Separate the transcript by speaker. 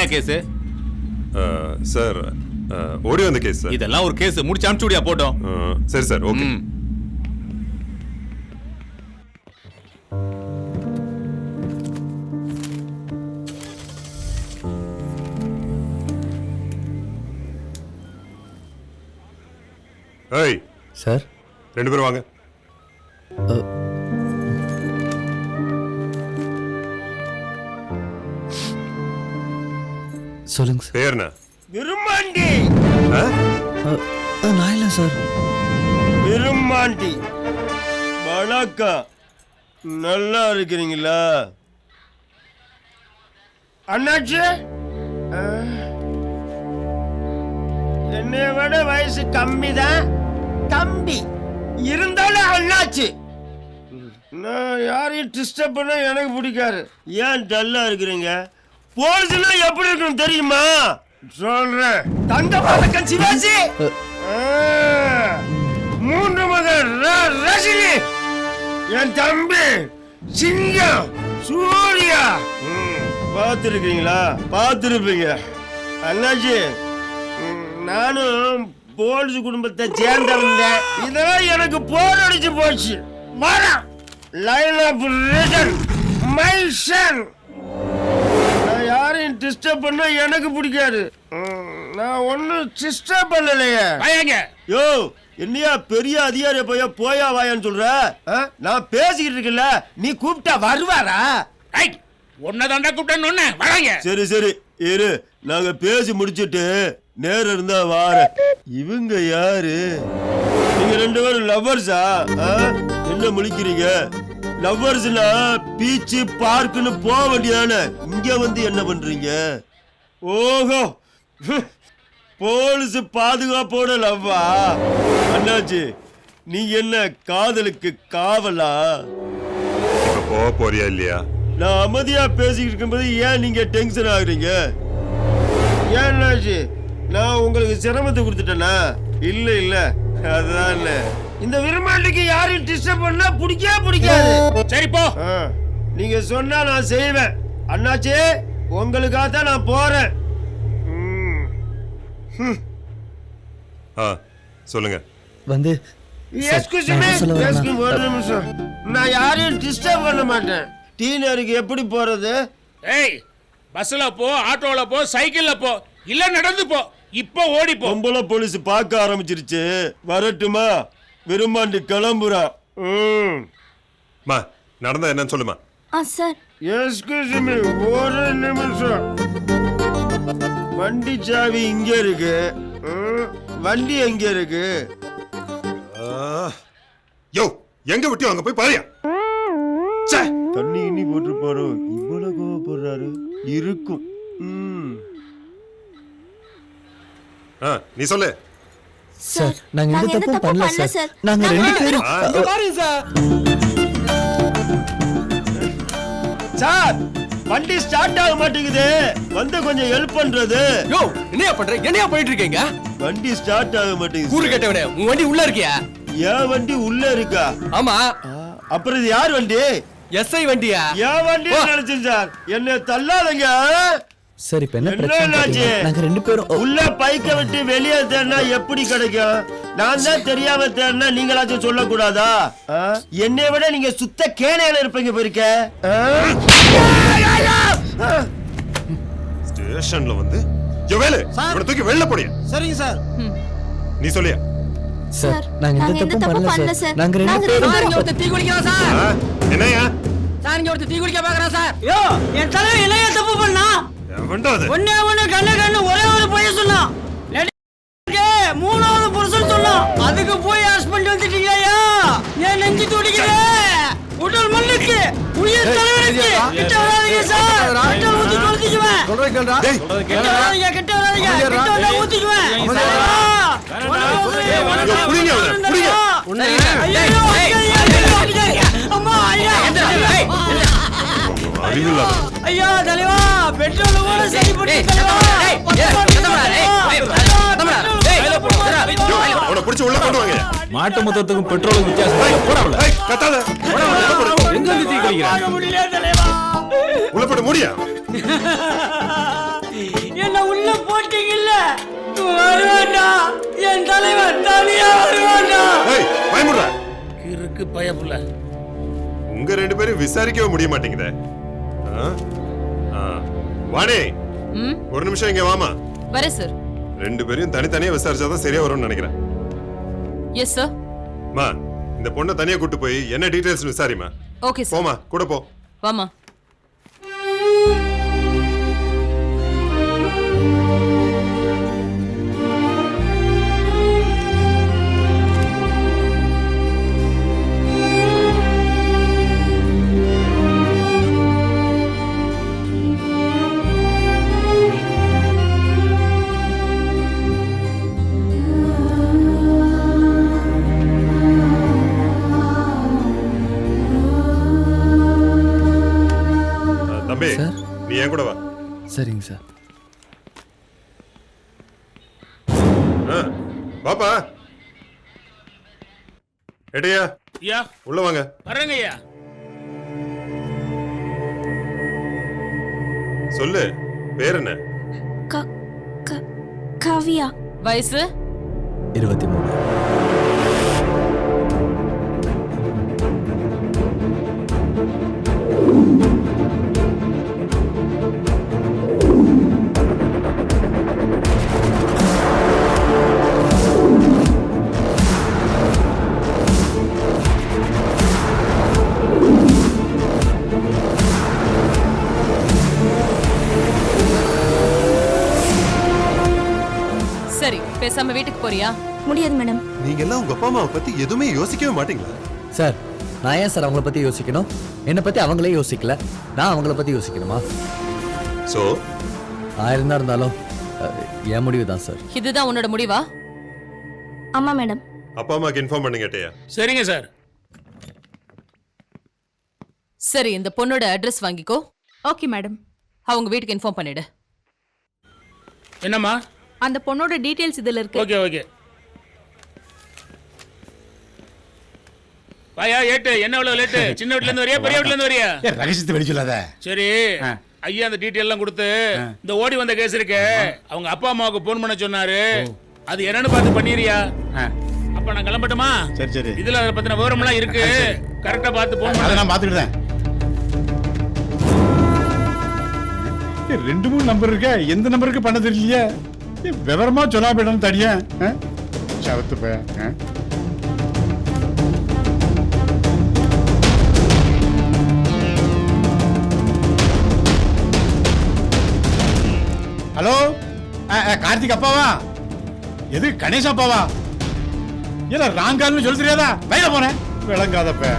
Speaker 1: என்னையா case?
Speaker 2: Sir ஓடி வந்த கேஸ் சார்.
Speaker 1: இதெல்லாம் ஒரு கேஸ், முடிச்சு அனுப்பிச்சு விடியா போட்டோம்.
Speaker 2: சரி சார், ஓகே. ஏய்
Speaker 3: சார்,
Speaker 2: 2 பேரும் வாங்க.
Speaker 3: சொல்லுங்க சார்.
Speaker 2: பேர் என்ன?
Speaker 4: விரும்மாண்டி.
Speaker 3: நான் இல்லை சார்.
Speaker 4: விரும்மாண்டி. வணக்கம். நல்லா இருக்கிறீங்களா அண்ணாச்சி? என்னை விட வயசு கம்மி தான், தம்பி இருந்தாலும் அண்ணாச்சி. நான் யாரையும் டிஸ்டர்ப் பண்ண எனக்கு பிடிக்காது. ஏன் டல்லா இருக்கிறீங்க? போலீஸ்ல எப்படி இருக்கும் தெரியுமா? சொல்றேன். தங்க பதக்கம் சிவாஜி, 3 மகன் ரஜினி, என் தம்பி சிங்கம் சூர்யா. பார்த்துருக்கீங்களா? பார்த்துருப்பீங்க. அண்ணாச்சி, நானும் போலீஸ் குடும்பத்தை சேர்ந்தவன். இதெல்லாம் எனக்கு போர் அடிச்சு போச்சு. வரம் line of written my son. நான் யாரையும் டிஸ்டர்ப் பண்ண எனக்கு பிடிக்காது. நான் ஒன்னும் டிஸ்டர்ப் பண்ணலையே. யோ, என்னையா பெரிய அதிகாரிய போயா வாயான்னு சொல்ற? நான் பேசிக்கிட்டு இருக்கல, நீ கூப்பிட்டா வருவாரா?
Speaker 5: உன்னதாண்டா கூப்பிட்டேன்னு வராங்க.
Speaker 4: சரி சரி இரு, நாங்க பேசி முடிச்சிட்டு நேரம் இருந்தா வார. இவங்க யாரு? நீங்க 2 பேரும் லவ்வர்ஸா? என்ன முழிக்கிறீங்க? லவ்வர்ஸ்னா பீச் பார்க்குன்னு போக வேண்டியதானே, இங்க வந்து என்ன பண்றீங்க? ஓஹோ, போலீஸ் பாதுகாப்போட லவ்வா? அண்ணாச்சி, நீங்க என்ன காதலுக்கு காவலா?
Speaker 2: போக போறியா இல்லையா?
Speaker 4: நான் அமைதியா பேசிக்கிட்டு இருக்கும்போது ஏன் நீங்க டென்ஷன் ஆகுறீங்க? ஏன் அண்ணாச்சி, நான் உங்களுக்கு சிரமத்தை கொடுத்துட்டேனா? இல்ல இல்ல, அதான் இந்த விரும்மாண்டிக்கு யாரையும் டிஸ்டர்ப் பண்ணா பிடிக்காது.
Speaker 5: சரி போ.
Speaker 4: நீங்க சொன்னா நான் செய்வேன். அண்ணாச்சி, உங்களுக்காக தான் நான் போறேன்.
Speaker 2: சொல்லுங்க.
Speaker 3: வந்து
Speaker 4: ஒரு நிமிஷம். நான் யாரையும் டிஸ்டர்ப் பண்ண மாட்டேன். டீனருக்கு எப்படி போறது?
Speaker 5: ஏய், பஸ்ல போ, ஆட்டோல போ, சைக்கிள்ல போ, இல்ல நடந்து போ. இப்போ ஓடி போ.
Speaker 4: பொம்பளை போலீஸ் பார்க்க ஆரம்பிச்சிருச்சு. வரட்டுமா? விரும்மாண்டி கிளம்புறா.
Speaker 2: நடந்தா என்னன்னு சொல்லுமா.
Speaker 6: சார்,
Speaker 4: எஸ்கியூஸ் மீ, ஒரு நிமிஷம். வண்டி சாவி இங்க இருக்கு. வண்டி எங்க இருக்கு?
Speaker 2: யோ, எங்க விட்டியோ அங்க போய் பாரியா.
Speaker 4: தண்ணி இன்னி போட்டு பாரு. இவ்வளவு கோவப்படுறாரு. இருக்கும்.
Speaker 2: நீ சொல்லு.
Speaker 3: சார், நாங்க எந்த தப்பும் பண்ணல சார். நாங்க 2 பேரும்
Speaker 4: சார், வண்டி ஸ்டார்ட் ஆக மாட்டேங்குது. வந்து கொஞ்சம் ஹெல்ப் பண்றது.
Speaker 7: யோ, என்னையா பண்ற? என்னையா போயிட்டு இருக்கீங்க?
Speaker 4: வண்டி ஸ்டார்ட் ஆக மாட்டேங்குது.
Speaker 7: கூறு கேட்டவனே, உன் வண்டி உள்ள இருக்கியா?
Speaker 4: என் வண்டி உள்ள இருக்கா?
Speaker 7: ஆமா.
Speaker 4: அப்புறம் இது யார் வண்டி?
Speaker 7: எஸ்ஐ வண்டியா?
Speaker 4: என் வண்டி நினைச்சேன் சார். என்ன தள்ளாதங்க.
Speaker 3: சரி, இப்ப என்ன பிரச்சனை? நாங்க 2 பேரும்
Speaker 4: உள்ள பைக்க விட்டு வெளியே தேடினா எப்படி கிடைக்கும்? நான் தான் தெரியாம தேடினா நீங்களாச்சும் சொல்லக்கூடாதா? என்னை விட நீங்க சுத்த கேனையில இருப்பீங்க போயிருக்க.
Speaker 2: ஸ்டேஷன்ல வந்து வேலை தூக்கி வெளில போடியா.
Speaker 4: சரிங்க சார்.
Speaker 2: நீ சொல்லியா?
Speaker 3: சார், நாங்க எந்த தப்பும் பண்ணல சார். நாங்க 2 பேரும்
Speaker 7: ஒருத்தர் தீ குளிக்கிறான் சார்.
Speaker 2: என்னையா?
Speaker 7: சார், இங்க ஒருத்தர் தீ குளிக்க பாக்குறான் சார்.
Speaker 8: யோ, என் தலைவர் என்னையா தப்பு பண்ணா? ஒண்ணு கண்ணு ஒரே ஒரு பையன் சொன்னான். 3வது புருஷன் சொன்னான். அதுக்கு போய் ஹஸ்பண்ட் வந்துட்டீங்களா? ஏன் நெஞ்சு துடிக்குது? உடல் மண்ணுக்கு, உயிர் தலைவருக்கு. கிட்ட வராதீங்க சார். கிட்ட ஊத்தி கொளுத்திக்குவேன். கிட்ட வராதீங்க. கிட்ட வந்தா ஊத்திக்குவேன். அம்மா, ஐயா தலைவா, பெட்ரோல் கூட சரி பண்ணி தலைவா.
Speaker 1: மாட்டு மொத்தத்துக்கும் பெட்ரோலுக்கும் வித்தியாசம் போடாமல.
Speaker 7: எங்க தீ குளிக்கிறான்?
Speaker 8: முடியல தலைவா.
Speaker 2: உள்ள போட முடியா?
Speaker 8: வருவான்டா என் தலைவன் தனியா வருவான்டா
Speaker 2: ஏய் பயமுடுற
Speaker 5: இருக்கு பயப்புல.
Speaker 2: உங்க ரெண்டு பேரும் விசாரிக்கவே முடிய மாட்டேங்குதே. ஆ? ஆ. வாணி ஒரு நிமிஷம் இங்க வாமா.
Speaker 6: வரே சார்.
Speaker 2: ரெண்டு பேரையும் தனித்தனியா விசாரிச்சாதான் சரியா வரும்னு நினைக்கிறேன்.
Speaker 6: Yes sir.
Speaker 2: மா இந்த பொண்ணை தனியா கூட்டு போய் என்ன டீடைல்ஸ் விசாரிமா.
Speaker 6: Okay sir.
Speaker 2: போமா கூட போ.
Speaker 6: வாமா.
Speaker 2: தம்பி
Speaker 3: சார்.
Speaker 2: நீ ஏன் கூட வா.
Speaker 3: சரிங்க சார்.
Speaker 2: ஆ, வாப்பா. எடையா
Speaker 5: ஐயா
Speaker 2: உள்ள வாங்க.
Speaker 5: வரேங்க ஐயா.
Speaker 2: சொல்லு பேர் என்ன?
Speaker 6: காவியா. வயசு
Speaker 3: 23.
Speaker 6: சரி, பேசாம வீட்டுக்கு போறியா?
Speaker 9: முடியாது மேடம்.
Speaker 2: நீங்க எல்லாம் உங்க அப்பா அம்மாவை பத்தி எதுவுமே யோசிக்கவே மாட்டீங்களா?
Speaker 3: சார் நான் ஏன் சார் அவங்கள பத்தி யோசிக்கணும்? என்னை பத்தி அவங்களே யோசிக்கல, நான் அவங்கள பத்தி யோசிக்கணுமா?
Speaker 2: சோ
Speaker 3: ஆயிரம் தான் இருந்தாலும் என் முடிவு தான் சார்.
Speaker 6: இதுதான் உன்னோட முடிவா?
Speaker 9: ஆமா மேடம்.
Speaker 2: அப்பா அம்மாக்கு இன்ஃபார்ம் பண்ணுங்க எட்டையா.
Speaker 5: சரிங்க சார்.
Speaker 6: சரி, இந்த பொண்ணோட அட்ரஸ் வாங்கிக்கோ.
Speaker 9: Okay madam.
Speaker 6: அவங்க வீட்டுக்கு இன்ஃபார்ம் பண்ணிடு.
Speaker 5: என்னம்மா?
Speaker 9: அந்த பொண்ணோட டீடைல்ஸ் இதுல இருக்கு.
Speaker 5: Okay okay. வாயா ஏட்டு, என்ன இவ்வளவு லேட்டு? சின்ன வீட்ல இருந்து வரியா பெரிய வீட்ல இருந்து வரியா?
Speaker 10: ரகசியத்தை வெளிச்சொல்லாத.
Speaker 5: சரி ஐயா அந்த டீடைல் எல்லாம் கொடுத்து இந்த ஓடி வந்த கேஸ் இருக்கு, அவங்க அப்பா அம்மாவுக்கு போன் பண்ண சொன்னாரு, அது என்னன்னு பார்த்து பண்ணிரியா? அப்ப நான் கிளம்பட்டுமா?
Speaker 10: சரி சரி.
Speaker 5: இதுல அதை பத்தின விவரம் எல்லாம் இருக்கு, கரெக்டா பார்த்து போன்
Speaker 10: அதை
Speaker 5: பண்ண.
Speaker 10: நான் பார்த்துக்கிட்டேன். 2-3 நம்பர் இருக்க, எந்த நம்பருக்கு பண்ண தெரியலையே. விவரமா சொன்னா போயிடும் தடியா சவத்து பே. ஹலோ, கார்த்திக் அப்பாவா? எது கணேஷ் அப்பாவா? இல்ல ராங்கால்னு சொல்ல தெரியாதா? வயல போனேன் விளங்காதப்ப.